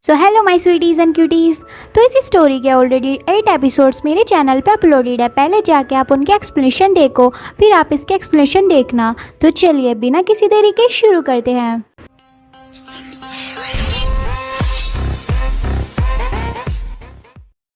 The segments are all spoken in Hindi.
So hello my sweeties and cuties. तो इस स्टोरी के ऑलरेडी 8 एपिसोड्स मेरे चैनल पे अपलोडेड है। पहले जाके आप उनके एक्सप्लेनेशन देखो, फिर आप इसके एक्सप्लेनेशन देखना। तो चलिए बिना किसी देरी के शुरू करते हैं।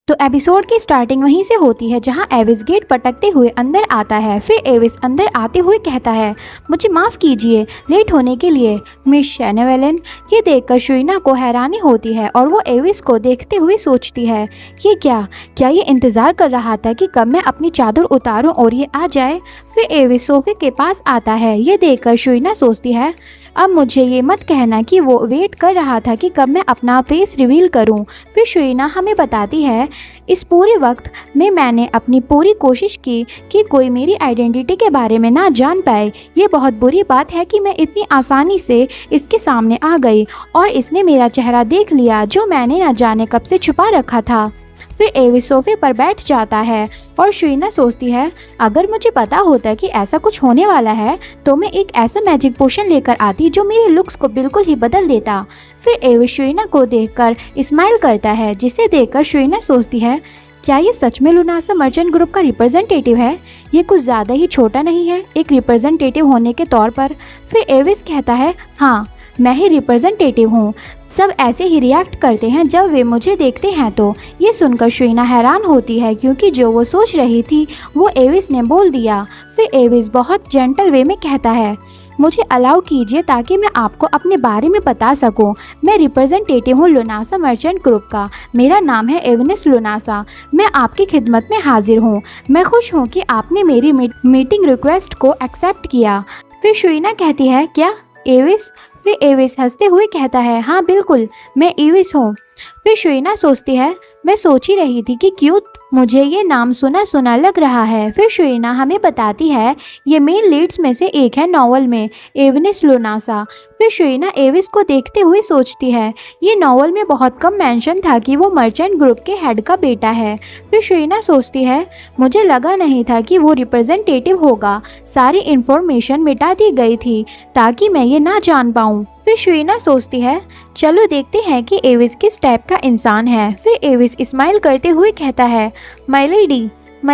तो एपिसोड की स्टार्टिंग वहीं से होती है जहां एविस गेट पटकते हुए अंदर आता है। फिर एविस अंदर आते हुए कहता है, मुझे माफ़ कीजिए लेट होने के लिए मिस शेनेवेलन। ये देखकर शुइना को हैरानी होती है और वो एविस को देखते हुए सोचती है, ये क्या ये इंतज़ार कर रहा था कि कब मैं अपनी चादर उतारूं और ये आ जाए। फिर एविस सोफे के पास आता है। ये देखकर शुइना सोचती है, अब मुझे ये मत कहना कि वो वेट कर रहा था कि कब मैं अपना फेस रिवील करूं। फिर शुइना हमें बताती है, इस पूरे वक्त में मैंने अपनी पूरी कोशिश की कि कोई मेरी आइडेंटिटी के बारे में ना जान पाए। ये बहुत बुरी बात है कि मैं इतनी आसानी से इसके सामने आ गई और इसने मेरा चेहरा देख लिया जो मैंने ना जाने कब से छुपा रखा था। फिर एविस सोफे पर बैठ जाता है और शुइना सोचती है, अगर मुझे पता होता कि ऐसा कुछ होने वाला है तो मैं एक ऐसा मैजिक पोशन लेकर आती जो मेरे लुक्स को बिल्कुल ही बदल देता। फिर एविस शुइना को देखकर स्माइल करता है, जिसे देखकर शुइना सोचती है, क्या ये सच में लुनासा मर्चेंट ग्रुप का रिप्रेजेंटेटिव है? ये कुछ ज़्यादा ही छोटा नहीं है एक रिप्रेजेंटेटिव होने के तौर पर। फिर एविस कहता है, हाँ मैं ही रिप्रेजेंटेटिव हूँ। सब ऐसे ही रिएक्ट करते हैं जब वे मुझे देखते हैं। तो ये सुनकर शुइना हैरान होती है क्योंकि जो वो सोच रही थी वो एविस ने बोल दिया। फिर एविस बहुत जेंटल वे में कहता है, मुझे अलाउ कीजिए ताकि मैं आपको अपने बारे में बता सकूं। मैं रिप्रेजेंटेटिव हूं लुनासा मर्चेंट ग्रुप का। मेरा नाम है एवनिस लुनासा। मैं आपकी खिदमत में हाजिर हूं। मैं खुश हूं कि आपने मेरी मीटिंग रिक्वेस्ट को एक्सेप्ट किया। फिर शुइना कहती है, क्या एविस? फिर एविस हंसते हुए कहता है, हाँ बिल्कुल मैं एविस हूँ। फिर शुइना सोचती है, मैं सोच ही रही थी कि क्यों मुझे ये नाम सुना सुना लग रहा है। फिर शुइना हमें बताती है, ये मेन लीड्स में से एक है नॉवल में, एवनिस लुनासा। फिर शुइना एविस को देखते हुए सोचती है, ये नॉवल में बहुत कम मेंशन था कि वो मर्चेंट ग्रुप के हेड का बेटा है। फिर शुइना सोचती है, मुझे लगा नहीं था कि वो रिप्रेजेंटेटिव होगा। सारी इन्फॉर्मेशन मिटा दी गई थी ताकि मैं ये ना जान पाऊँ। फिर शुइना सोचती है, चलो देखते हैं कि एविस किस टाइप का इंसान है। फिर एविस स्माइल करते हुए कहता है, माय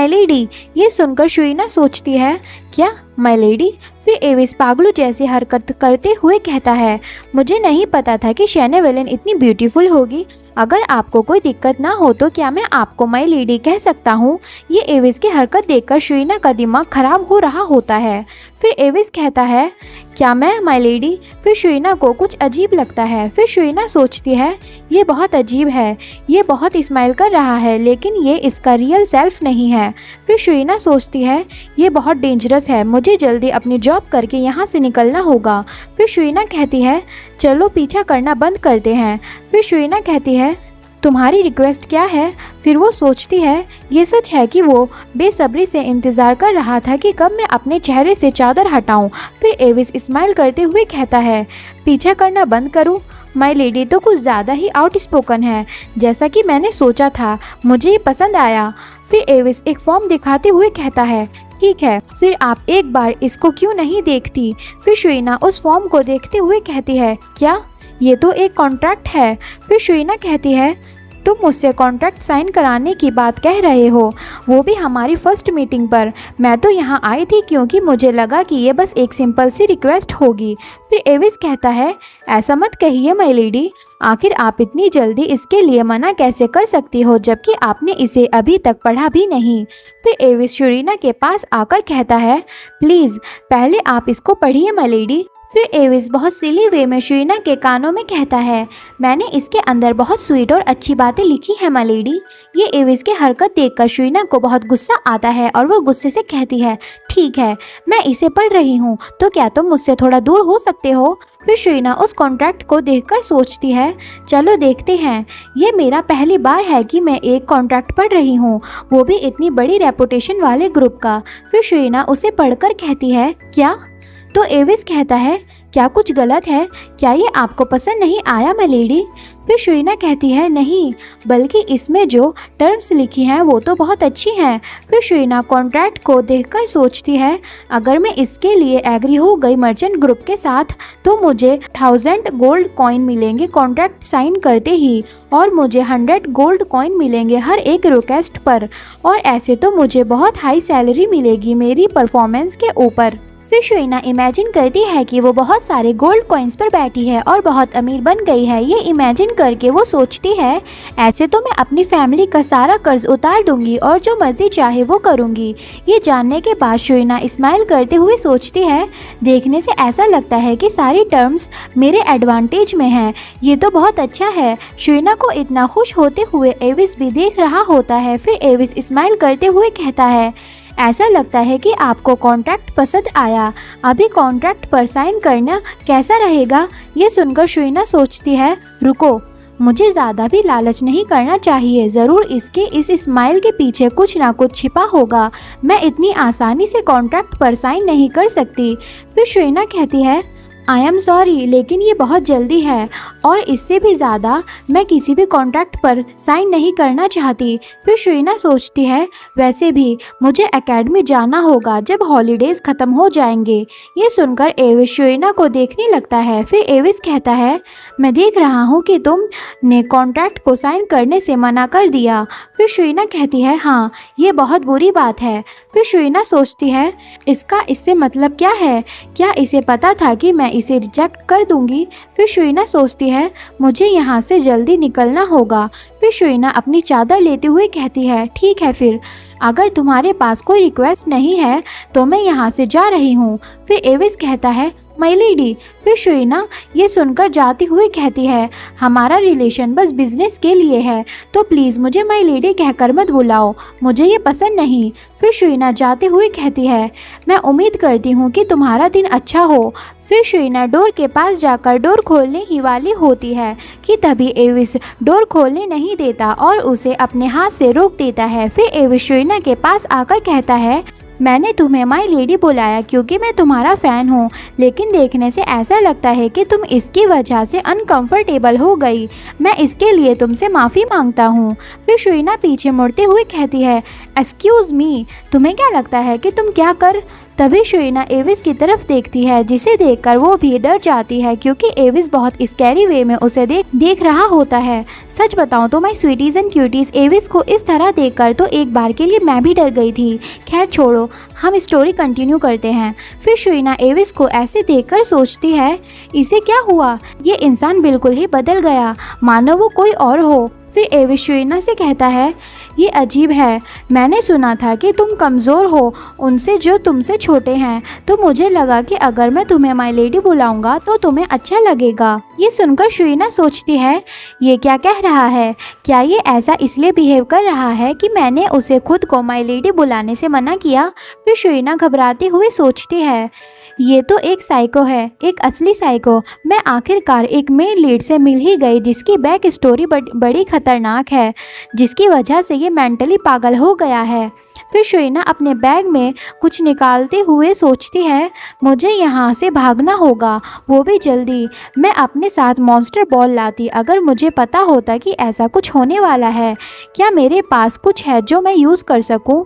लेडी। ये सुनकर शुइना सोचती है, क्या माय लेडी? फिर एविस पागलों जैसी हरकत करते हुए कहता है, मुझे नहीं पता था कि शेनेवेलन इतनी ब्यूटीफुल होगी। अगर आपको कोई दिक्कत ना हो तो क्या मैं आपको माय लेडी कह सकता हूँ? ये एविस की हरकत देखकर शुइना का दिमाग खराब हो रहा होता है। फिर एविस कहता है, क्या मैं माय लेडी? फिर शुइना को कुछ अजीब लगता है। फिर शुइना सोचती है, ये बहुत अजीब है। ये बहुत स्माइल कर रहा है लेकिन ये इसका रियल सेल्फ नहीं है। फिर शुइना सोचती है, ये बहुत डेंजरस है। मुझे जल्दी अपनी जॉब करके यहाँ से निकलना होगा। फिर शुइना कहती है, चलो पीछा करना बंद करते हैं। फिर शुइना कहती है, तुम्हारी रिक्वेस्ट क्या है? फिर वो सोचती है, ये सच है कि वो बेसब्री से इंतज़ार कर रहा था कि कब मैं अपने चेहरे से चादर हटाऊं। फिर एविस स्माइल करते हुए कहता है, पीछा करना बंद करूं? माय लेडी तो कुछ ज़्यादा ही आउटस्पोकन है, जैसा कि मैंने सोचा था। मुझे ये पसंद आया। फिर एविस एक फॉर्म दिखाते हुए कहता है, ठीक है फिर आप एक बार इसको क्यों नहीं देखती? फिर शुइना उस फॉर्म को देखते हुए कहती है, क्या ये तो एक कॉन्ट्रैक्ट है। फिर शुइना कहती है, तुम मुझसे कॉन्ट्रैक्ट साइन कराने की बात कह रहे हो, वो भी हमारी फर्स्ट मीटिंग पर। मैं तो यहाँ आई थी क्योंकि मुझे लगा कि ये बस एक सिंपल सी रिक्वेस्ट होगी। फिर एविस कहता है, ऐसा मत कहिए माय लेडी। आखिर आप इतनी जल्दी इसके लिए मना कैसे कर सकती हो जबकि आपने इसे अभी तक पढ़ा भी नहीं? फिर एविस शुइना के पास आकर कहता है, प्लीज़ पहले आप इसको पढ़िए माय लेडी। फिर एविस बहुत सिली वे में शुइना के कानों में कहता है, मैंने इसके अंदर बहुत स्वीट और अच्छी बातें लिखी हैं माय लेडी। ये एविस की हरकत देखकर शुइना को बहुत गुस्सा आता है और वो गुस्से से कहती है, ठीक है मैं इसे पढ़ रही हूँ, तो क्या तुम मुझसे थोड़ा दूर हो सकते हो? फिर शुइना उस कॉन्ट्रैक्ट को देखकर सोचती है, चलो देखते हैं। ये मेरा पहली बार है कि मैं एक कॉन्ट्रैक्ट पढ़ रही हूँ, वो भी इतनी बड़ी रेपुटेशन वाले ग्रुप का। फिर शुइना उसे पढ़कर कहती है, क्या? तो एविस कहता है, क्या कुछ गलत है? क्या ये आपको पसंद नहीं आया मिलेडी? फिर शुइना कहती है नहीं, बल्कि इसमें जो टर्म्स लिखी हैं वो तो बहुत अच्छी हैं। फिर शुइना कॉन्ट्रैक्ट को देखकर सोचती है अगर मैं इसके लिए एग्री हो गई मर्चेंट ग्रुप के साथ तो मुझे 1000 गोल्ड कॉइन मिलेंगे कॉन्ट्रैक्ट साइन करते ही, और मुझे 100 गोल्ड कॉइन मिलेंगे हर एक रिक्वेस्ट पर, और ऐसे तो मुझे बहुत हाई सैलरी मिलेगी मेरी परफॉर्मेंस के ऊपर। फिर शुइना इमेजिन करती है कि वो बहुत सारे गोल्ड कॉइन्स पर बैठी है और बहुत अमीर बन गई है। ये इमेजिन करके वो सोचती है ऐसे तो मैं अपनी फैमिली का सारा कर्ज उतार दूंगी और जो मर्जी चाहे वो करूंगी। ये जानने के बाद शुइना स्माइल करते हुए सोचती है देखने से ऐसा लगता है कि सारी टर्म्स मेरे एडवांटेज में हैं। ये तो बहुत अच्छा है। शुइना को इतना खुश होते हुए एविस भी देख रहा होता है। फिर एविस स्माइल करते हुए कहता है ऐसा लगता है कि आपको कॉन्ट्रैक्ट पसंद आया। अभी कॉन्ट्रैक्ट पर साइन करना कैसा रहेगा? ये सुनकर शुइना सोचती है रुको, मुझे ज़्यादा भी लालच नहीं करना चाहिए। ज़रूर इसके इस स्माइल के पीछे कुछ ना कुछ छिपा होगा। मैं इतनी आसानी से कॉन्ट्रैक्ट पर साइन नहीं कर सकती। फिर शुइना कहती है आई एम सॉरी, लेकिन ये बहुत जल्दी है और इससे भी ज़्यादा मैं किसी भी कॉन्ट्रैक्ट पर साइन नहीं करना चाहती। फिर शुइना सोचती है वैसे भी मुझे एकेडमी जाना होगा जब हॉलीडेज़ ख़त्म हो जाएंगे। ये सुनकर एविस शुइना को देखने लगता है। फिर एविस कहता है मैं देख रहा हूँ कि तुमने कॉन्ट्रैक्ट को साइन करने से मना कर दिया। फिर शुइना कहती है हाँ, ये बहुत बुरी बात है। फिर शुइना सोचती है इससे मतलब क्या है? क्या इसे पता था कि मैं इसे रिजेक्ट कर दूंगी? फिर शुइना सोचती है मुझे यहाँ से जल्दी निकलना होगा। फिर शुइना अपनी चादर लेते हुए कहती है ठीक है, फिर अगर तुम्हारे पास कोई रिक्वेस्ट नहीं है तो मैं यहाँ से जा रही हूँ। फिर एविस कहता है माय लेडी। फिर शुइना ये सुनकर जाती हुई कहती है हमारा रिलेशन बस बिजनेस के लिए है, तो प्लीज़ मुझे माय लेडी कहकर मत बुलाओ, मुझे ये पसंद नहीं। फिर शुइना जाते हुए कहती है मैं उम्मीद करती हूँ कि तुम्हारा दिन अच्छा हो। फिर शुइना डोर के पास जाकर डोर खोलने ही वाली होती है कि तभी एविस डोर खोलने नहीं देता और उसे अपने हाथ से रोक देता है। फिर एविस शुइना के पास आकर कहता है मैंने तुम्हें माय लेडी बुलाया क्योंकि मैं तुम्हारा फ़ैन हूँ, लेकिन देखने से ऐसा लगता है कि तुम इसकी वजह से अनकंफर्टेबल हो गई। मैं इसके लिए तुमसे माफ़ी मांगता हूँ। फिर शुइना पीछे मुड़ते हुए कहती है एक्सक्यूज़ मी, तुम्हें क्या लगता है कि तुम क्या कर? तभी शुइना एविस की तरफ देखती है जिसे देखकर वो भी डर जाती है क्योंकि एविस बहुत स्कैरी वे में उसे देख रहा होता है। सच बताऊं तो my sweeties and cuties, Aves को इस तरह देखकर तो एक बार के लिए मैं भी डर गई थी। खैर छोड़ो, हम स्टोरी कंटिन्यू करते हैं। फिर शुइना एविस को ऐसे देखकर सोचती है इसे क्या हुआ? ये इंसान बिल्कुल ही बदल गया, मानो वो कोई और हो। फिर एविस शुइना से कहता है ये अजीब है, मैंने सुना था कि तुम कमज़ोर हो उनसे जो तुमसे छोटे हैं, तो मुझे लगा कि अगर मैं तुम्हें माय लेडी बुलाऊंगा तो तुम्हें अच्छा लगेगा। ये सुनकर शुइना सोचती है ये क्या कह रहा है? क्या ये ऐसा इसलिए बिहेव कर रहा है कि मैंने उसे खुद को माय लेडी बुलाने से मना किया? फिर शुइना घबराती हुई सोचती है ये तो एक साइको है, एक असली साइको। मैं आखिरकार एक मेन लीड से मिल ही गई जिसकी बैक स्टोरी बड़ी खतरनाक है, जिसकी वजह से ये मेंटली पागल हो गया है। फिर शुइना अपने बैग में कुछ निकालते हुए सोचती है मुझे यहाँ से भागना होगा, वो भी जल्दी। मैं अपने साथ मॉन्स्टर बॉल लाती अगर मुझे पता होता कि ऐसा कुछ होने वाला है। क्या मेरे पास कुछ है जो मैं यूज़ कर सकूँ?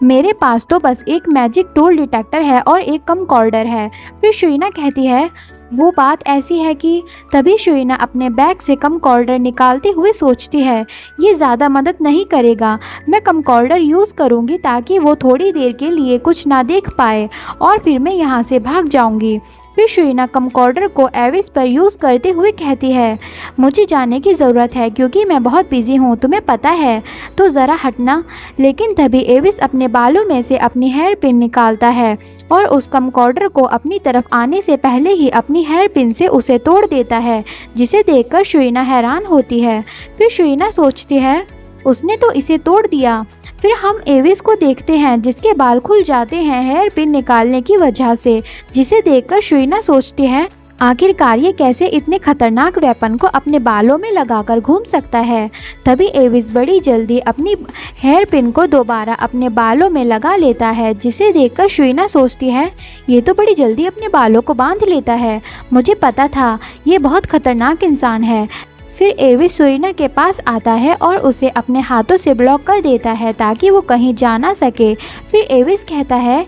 मेरे पास तो बस एक मैजिक टूल डिटेक्टर है और एक कमकॉर्डर है। फिर शुइना कहती है वो बात ऐसी है कि तभी शुइना अपने बैग से कमकॉर्डर निकालते हुए सोचती है ये ज़्यादा मदद नहीं करेगा। मैं कमकॉर्डर यूज़ करूँगी ताकि वो थोड़ी देर के लिए कुछ ना देख पाए और फिर मैं यहाँ से भाग जाऊँगी। फिर शुइना कमकॉर्डर को एविस पर यूज़ करते हुए कहती है मुझे जाने की ज़रूरत है क्योंकि मैं बहुत बिजी हूँ, तुम्हें पता है, तो ज़रा हटना। लेकिन तभी एविस अपने बालों में से अपनी हेयर पिन निकालता है और उस कमकॉर्डर को अपनी तरफ आने से पहले ही अपनी हेयर पिन से उसे तोड़ देता है, जिसे देखकर शुइना हैरान होती है। फिर शुइना सोचती है उसने तो इसे तोड़ दिया। फिर हम एविस को देखते हैं जिसके बाल खुल जाते हैं हेयर पिन निकालने की वजह से, जिसे देखकर शुइना सोचती है आखिरकार ये कैसे इतने खतरनाक वेपन को अपने बालों में लगाकर घूम सकता है। तभी एविस बड़ी जल्दी अपनी हेयर पिन को दोबारा अपने बालों में लगा लेता है, जिसे देखकर शुइना सोचती है ये तो बड़ी जल्दी अपने बालों को बांध लेता है, मुझे पता था ये बहुत खतरनाक इंसान है। फिर एविस शुइना के पास आता है और उसे अपने हाथों से ब्लॉक कर देता है ताकि वो कहीं जा ना सके। फिर एविस कहता है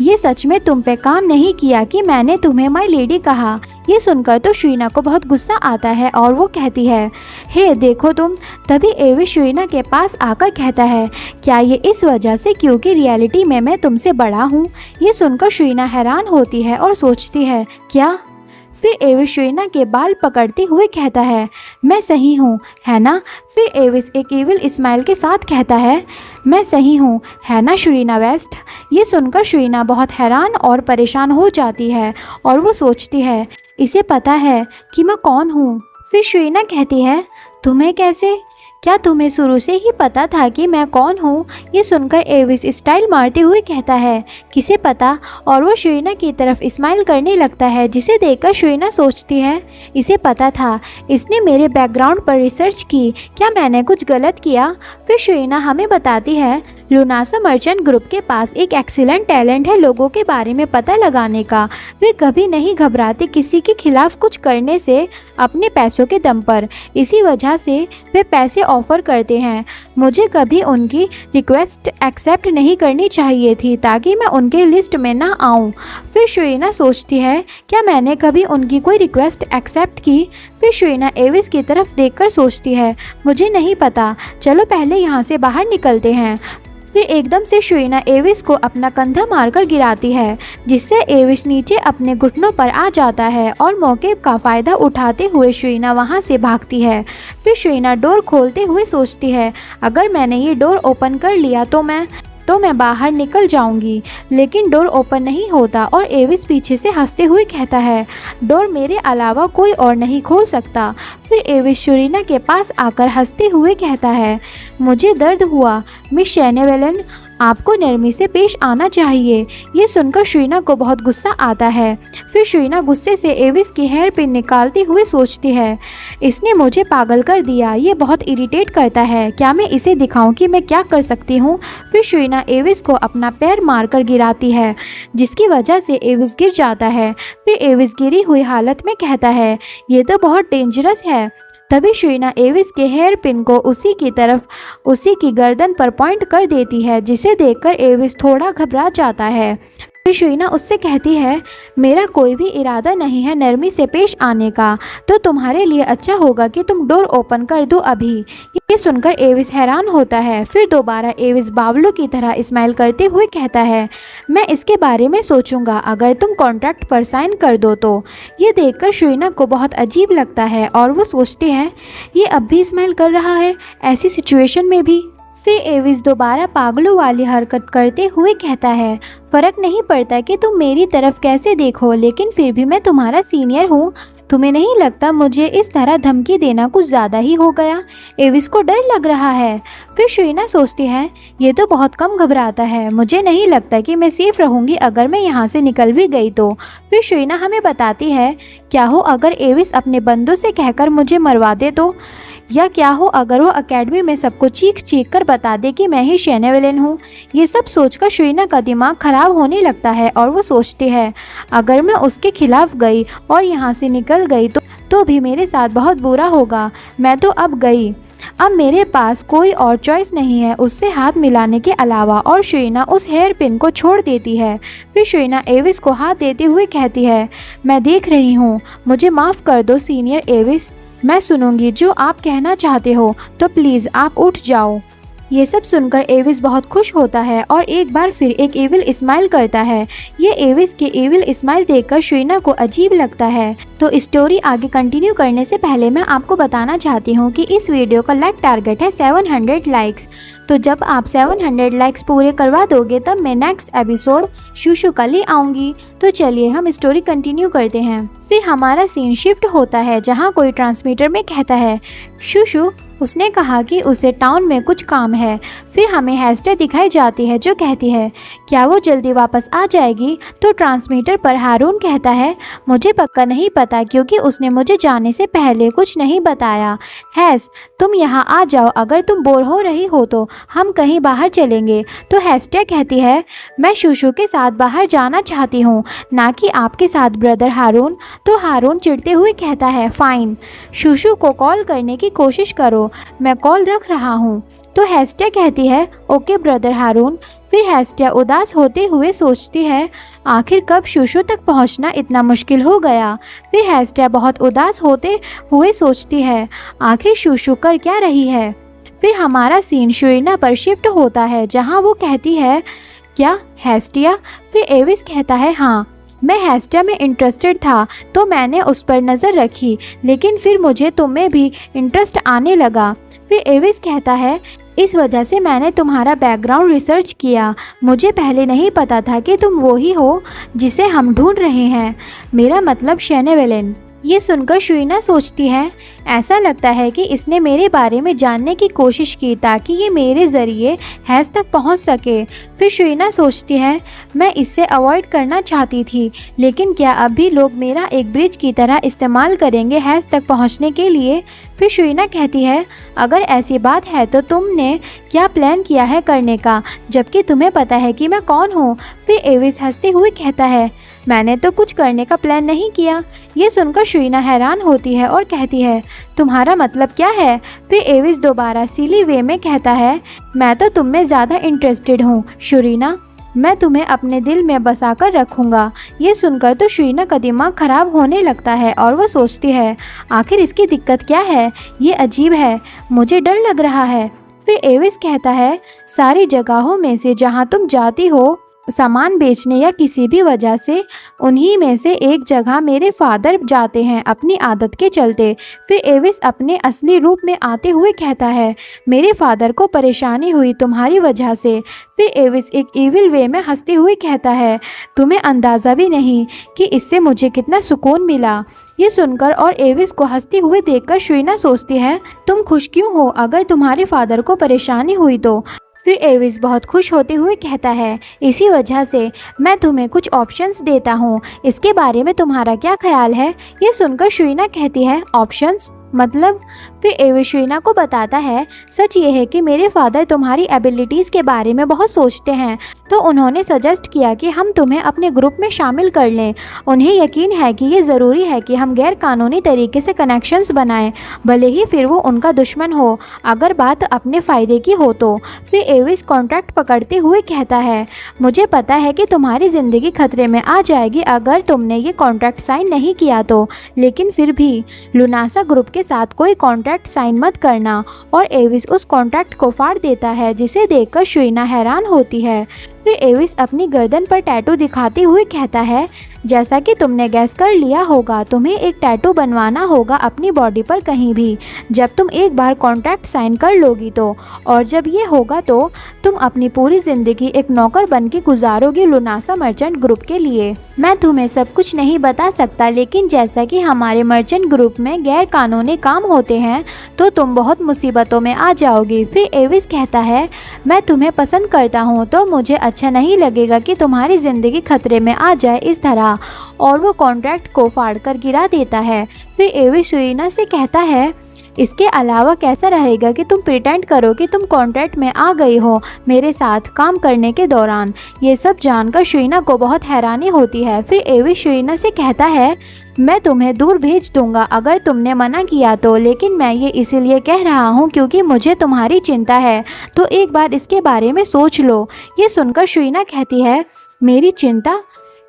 ये सच में तुम पे काम नहीं किया कि मैंने तुम्हें माय लेडी कहा। ये सुनकर तो शुइना को बहुत गुस्सा आता है और वो कहती है हे देखो तुम। तभी एविस शुइना के पास आकर कहता है क्या ये इस वजह से क्योंकि रियलिटी में मैं तुमसे बड़ा हूँ। ये सुनकर शुइना हैरान होती है और सोचती है क्या। फिर एविस शुइना के बाल पकड़ते हुए कहता है मैं सही हूँ है ना। फिर एविस एक इविल स्माइल के साथ कहता है मैं सही हूँ है ना शुइना वेस्ट। ये सुनकर शुइना बहुत हैरान और परेशान हो जाती है और वो सोचती है इसे पता है कि मैं कौन हूँ। फिर शुइना कहती है तुम्हें कैसे, क्या तुम्हें शुरू से ही पता था कि मैं कौन हूँ। ये सुनकर एविस स्टाइल मारते हुए कहता है किसे पता, और वो शुइना की तरफ स्माइल करने लगता है, जिसे देखकर शुइना सोचती है इसे पता था, इसने मेरे बैकग्राउंड पर रिसर्च की, क्या मैंने कुछ गलत किया। फिर शुइना हमें बताती है लुनासा मर्चेंट ग्रुप के पास एक एक्सीलेंट टैलेंट है लोगों के बारे में पता लगाने का। वे कभी नहीं घबराते किसी के खिलाफ कुछ करने से अपने पैसों के दम पर, इसी वजह से वे पैसे ऑफर करते हैं। मुझे कभी उनकी रिक्वेस्ट एक्सेप्ट नहीं करनी चाहिए थी ताकि मैं उनके लिस्ट में ना आऊं। फिर शुइना सोचती है क्या मैंने कभी उनकी कोई रिक्वेस्ट एक्सेप्ट की। फिर शुइना एविस की तरफ देखकर सोचती है मुझे नहीं पता, चलो पहले यहाँ से बाहर निकलते हैं। फिर एकदम से शुइना एविस को अपना कंधा मारकर गिराती है, जिससे एविस नीचे अपने घुटनों पर आ जाता है और मौके का फ़ायदा उठाते हुए शुइना वहां से भागती है। फिर शुइना डोर खोलते हुए सोचती है अगर मैंने ये डोर ओपन कर लिया तो मैं बाहर निकल जाऊंगी, लेकिन डोर ओपन नहीं होता और एविस पीछे से हंसते हुए कहता है डोर मेरे अलावा कोई और नहीं खोल सकता। फिर एविस शुइना के पास आकर हंसते हुए कहता है मुझे दर्द हुआ मिस शेनेवेलन, आपको नरमी से पेश आना चाहिए। ये सुनकर शुइना को बहुत गुस्सा आता है। फिर शुइना गुस्से से एविस की हेयर पिन निकालते हुए सोचती है इसने मुझे पागल कर दिया, ये बहुत इरिटेट करता है, क्या मैं इसे दिखाऊं कि मैं क्या कर सकती हूँ। फिर शुइना एविस को अपना पैर मारकर गिराती है, जिसकी वजह से एविस गिर जाता है। फिर एविस गिरी हुई हालत में कहता है ये तो बहुत डेंजरस है। तभी शुइना एविस के हेयर पिन को उसी की गर्दन पर पॉइंट कर देती है, जिसे देखकर एविस थोड़ा घबरा जाता है। फिर शुइना उससे कहती है मेरा कोई भी इरादा नहीं है नरमी से पेश आने का, तो तुम्हारे लिए अच्छा होगा कि तुम डोर ओपन कर दो अभी। ये सुनकर एविस हैरान होता है। फिर दोबारा एविस बावलों की तरह स्माइल करते हुए कहता है मैं इसके बारे में सोचूंगा अगर तुम कॉन्ट्रैक्ट पर साइन कर दो तो। ये देखकर शुइना को बहुत अजीब लगता है और वो सोचती है ये अब भी स्माइल कर रहा है ऐसी सिचुएशन में भी। फिर एविस दोबारा पागलों वाली हरकत करते हुए कहता है फ़र्क नहीं पड़ता कि तुम मेरी तरफ कैसे देखो, लेकिन फिर भी मैं तुम्हारा सीनियर हूँ, तुम्हें नहीं लगता मुझे इस तरह धमकी देना कुछ ज़्यादा ही हो गया। एविस को डर लग रहा है। फिर शुइना सोचती है ये तो बहुत कम घबराता है, मुझे नहीं लगता कि मैं सेफ रहूँगी अगर मैं यहाँ से निकल भी गई तो। फिर शुइना हमें बताती है क्या हो अगर एविस अपने बंदों से कहकर मुझे मरवा दे तो, या क्या हो अगर वो एकेडमी में सबको चीख चीख कर बता दे कि मैं ही शेनेवेलन हूँ। ये सब सोचकर शुइना का दिमाग खराब होने लगता है और वो सोचती है अगर मैं उसके खिलाफ गई और यहाँ से निकल गई तो भी मेरे साथ बहुत बुरा होगा। मैं तो अब गई, अब मेरे पास कोई और चॉइस नहीं है उससे हाथ मिलाने के अलावा। और शुइना उस हेयर पिन को छोड़ देती है। फिर शुइना एविस को हाथ देते हुए कहती है मैं देख रही हूँ, मुझे माफ़ कर दो सीनियर एविस, मैं सुनूंगी जो आप कहना चाहते हो, तो प्लीज़ आप उठ जाओ। ये सब सुनकर एविस बहुत खुश होता है और एक बार फिर एक इविल स्माइल करता है। ये एविस के इविल स्माइल देखकर शुइना को अजीब लगता है। तो स्टोरी आगे कंटिन्यू करने से पहले मैं आपको बताना चाहती हूँ कि इस वीडियो का लाइक टारगेट है 700 लाइक्स। तो जब आप 700 लाइक्स पूरे करवा दोगे तब मैं नेक्स्ट एपिसोड शूशु का ले आऊँगी। तो चलिए हम स्टोरी कंटिन्यू करते हैं। फिर हमारा सीन शिफ्ट होता है जहाँ कोई ट्रांसमीटर में कहता है शूशु उसने कहा कि उसे टाउन में कुछ काम है। फिर हमें हेस्टर दिखाई जाती है जो कहती है क्या वो जल्दी वापस आ जाएगी। तो ट्रांसमीटर पर हारून कहता है मुझे पक्का नहीं पता क्योंकि उसने मुझे जाने से पहले कुछ नहीं बताया। हैस तुम यहाँ आ जाओ, अगर तुम बोर हो रही हो तो हम कहीं बाहर चलेंगे। तो हेस्टर कहती है मैं शूशू के साथ बाहर जाना चाहती हूँ, ना कि आपके साथ ब्रदर हारून। तो हारून चिढ़ते हुए कहता है फाइन, शूशू को कॉल करने की कोशिश करो, मैं कॉल रख रहा हूँ। तो हेस्टर कहती है ओके ब्रदर हारून। फिर हेस्टर उदास होते हुए सोचती है आखिर कब शूशू तक पहुँचना इतना मुश्किल हो गया। फिर हेस्टर बहुत उदास होते हुए सोचती है आखिर शूशू कर क्या रही है। फिर हमारा सीन शुरीना पर शिफ्ट होता है जहाँ वो कहती है क्या हेस्टिया। फिर एविस कहता है हाँ, मैं हेस्टिया में इंटरेस्टेड था तो मैंने उस पर नज़र रखी, लेकिन फिर मुझे तुम में भी इंटरेस्ट आने लगा। फिर एविस कहता है इस वजह से मैंने तुम्हारा बैकग्राउंड रिसर्च किया, मुझे पहले नहीं पता था कि तुम वो ही हो जिसे हम ढूंढ रहे हैं, मेरा मतलब शेनेवेलिन। ये सुनकर शुरीना सोचती है ऐसा लगता है कि इसने मेरे बारे में जानने की कोशिश की ताकि ये मेरे ज़रिए हैस तक पहुंच सके। फिर शुरीना सोचती है मैं इससे अवॉइड करना चाहती थी, लेकिन क्या अब भी लोग मेरा एक ब्रिज की तरह इस्तेमाल करेंगे हैस तक पहुंचने के लिए। फिर शुरीना कहती है अगर ऐसी बात है तो तुमने क्या प्लान किया है करने का, जबकि तुम्हें पता है कि मैं कौन हूँ। फिर एविस हंसते हुए कहता है मैंने तो कुछ करने का प्लान नहीं किया। ये सुनकर शुरीना हैरान होती है और कहती है तुम्हारा मतलब क्या है। फिर एविस दोबारा सिली वे में कहता है मैं तो तुम में ज़्यादा इंटरेस्टेड हूँ शुरीना, मैं तुम्हें अपने दिल में बसा कर रखूँगा। ये सुनकर तो शुरीना का दिमाग ख़राब होने लगता है और वह सोचती है आखिर इसकी दिक्कत क्या है, ये अजीब है, मुझे डर लग रहा है। फिर एविस कहता है सारी जगहों में से जहाँ तुम जाती हो सामान बेचने या किसी भी वजह से, उन्हीं में से एक जगह मेरे फादर जाते हैं अपनी आदत के चलते। फिर एविस अपने असली रूप में आते हुए कहता है मेरे फादर को परेशानी हुई तुम्हारी वजह से। फिर एविस एक इविल वे में हंसते हुए कहता है तुम्हें अंदाज़ा भी नहीं कि इससे मुझे कितना सुकून मिला। ये सुनकर और एविस को हंसते हुए देखकर शुरीना सोचती है तुम खुश क्यों हो अगर तुम्हारे फादर को परेशानी हुई तो। फिर एविस बहुत खुश होते हुए कहता है इसी वजह से मैं तुम्हें कुछ ऑप्शंस देता हूँ, इसके बारे में तुम्हारा क्या ख्याल है। ये सुनकर शुरीना कहती है ऑप्शंस मतलब। फिर एविस शुरीना को बताता है सच ये है कि मेरे फादर तुम्हारी एबिलिटीज़ के बारे में बहुत सोचते हैं, तो उन्होंने सजेस्ट किया कि हम तुम्हें अपने ग्रुप में शामिल कर लें। उन्हें यकीन है कि ये ज़रूरी है कि हम गैर कानूनी तरीके से कनेक्शंस बनाएं, भले ही फिर वो उनका दुश्मन हो, अगर बात अपने फ़ायदे की हो तो। फिर एविस कॉन्ट्रैक्ट पकड़ते हुए कहता है मुझे पता है कि तुम्हारी ज़िंदगी खतरे में आ जाएगी अगर तुमने ये कॉन्ट्रैक्ट साइन नहीं किया तो, लेकिन फिर भी लुनासा ग्रुप के साथ कोई कॉन्ट्रैक्ट साइन मत करना। और एविस उस कॉन्ट्रैक्ट को फाड़ देता है, जिसे देखकर शुरीना हैरान होती है। फिर एविस अपनी गर्दन पर टैटू दिखाते हुए कहता है जैसा कि तुमने गैस कर लिया होगा, तुम्हें एक टैटू बनवाना होगा अपनी बॉडी पर कहीं भी जब तुम एक बार कॉन्ट्रैक्ट साइन कर लोगी तो, और जब ये होगा तो तुम अपनी पूरी ज़िंदगी एक नौकर बन के गुजारोगी लुनासा मर्चेंट ग्रुप के लिए। मैं तुम्हें सब कुछ नहीं बता सकता, लेकिन जैसा कि हमारे मर्चेंट ग्रुप में गैर कानूनी काम होते हैं तो तुम बहुत मुसीबतों में आ जाओगी। फिर एविस कहता है मैं तुम्हें पसंद करता हूँ तो मुझे अच्छा नहीं लगेगा कि तुम्हारी ज़िंदगी खतरे में आ जाए इस तरह, और वो कॉन्ट्रैक्ट को फाड़कर गिरा देता है। फिर एविस शुरीना से कहता है इसके अलावा कैसा रहेगा कि तुम प्रिटेंड करो कि तुम कॉन्ट्रैक्ट में आ गई हो मेरे साथ काम करने के दौरान। ये सब जानकर शुरीना को बहुत हैरानी होती है। फिर एविस शुरीना से कहता है मैं तुम्हें दूर भेज दूंगा अगर तुमने मना किया तो, लेकिन मैं ये इसीलिए कह रहा हूँ क्योंकि मुझे तुम्हारी चिंता है, तो एक बार इसके बारे में सोच लो। ये सुनकर शुरीना कहती है मेरी चिंता,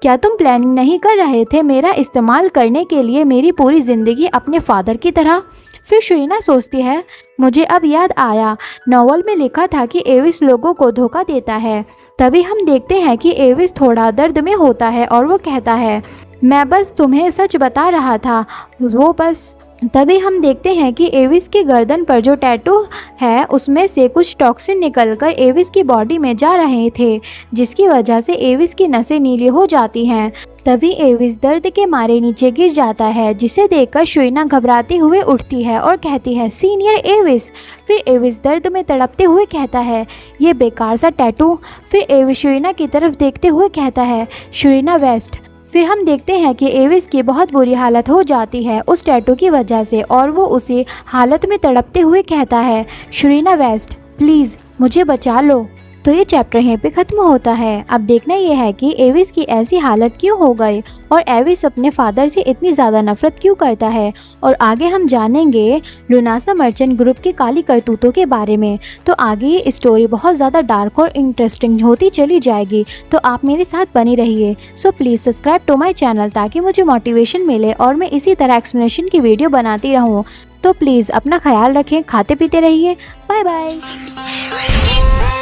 क्या तुम प्लानिंग नहीं कर रहे थे मेरा इस्तेमाल करने के लिए मेरी पूरी ज़िंदगी अपने फादर की तरह। फिर शुरीना सोचती है मुझे अब याद आया नॉवल में लिखा था कि एविस लोगों को धोखा देता है। तभी हम देखते हैं कि एविस थोड़ा दर्द में होता है और वो कहता है मैं बस तुम्हें सच बता रहा था, वो बस। तभी हम देखते हैं कि एविस की गर्दन पर जो टैटू है उसमें से कुछ टॉक्सिन निकलकर एविस की बॉडी में जा रहे थे, जिसकी वजह से एविस की नसें नीली हो जाती हैं। तभी एविस दर्द के मारे नीचे गिर जाता है, जिसे देखकर शुइना घबराते हुए उठती है और कहती है, सीनियर एविस। फिर एविस दर्द में तड़पते हुए कहता है, ये बेकार सा टैटू। फिर एविस शुइना की तरफ देखते हुए कहता है, शुइना वेस्ट। फिर हम देखते हैं कि एविस की बहुत बुरी हालत हो जाती है उस टैटू की वजह से, और वो उसी हालत में तड़पते हुए कहता है, शुइना वेस्ट प्लीज़ मुझे बचा लो। तो ये चैप्टर यहीं पे ख़त्म होता है। अब देखना ये है कि एविस की ऐसी हालत क्यों हो गई और एविस अपने फादर से इतनी ज़्यादा नफरत क्यों करता है, और आगे हम जानेंगे लुनासा मर्चेंट ग्रुप की काली करतूतों के बारे में। तो आगे ये स्टोरी बहुत ज़्यादा डार्क और इंटरेस्टिंग होती चली जाएगी, तो आप मेरे साथ बनी रहिए। So please subscribe to my channel ताकि मुझे मोटिवेशन मिले और मैं इसी तरह एक्सप्लेनेशन की वीडियो बनाती रहूँ। तो प्लीज़ अपना ख्याल रखें, खाते पीते रहिए। Bye bye.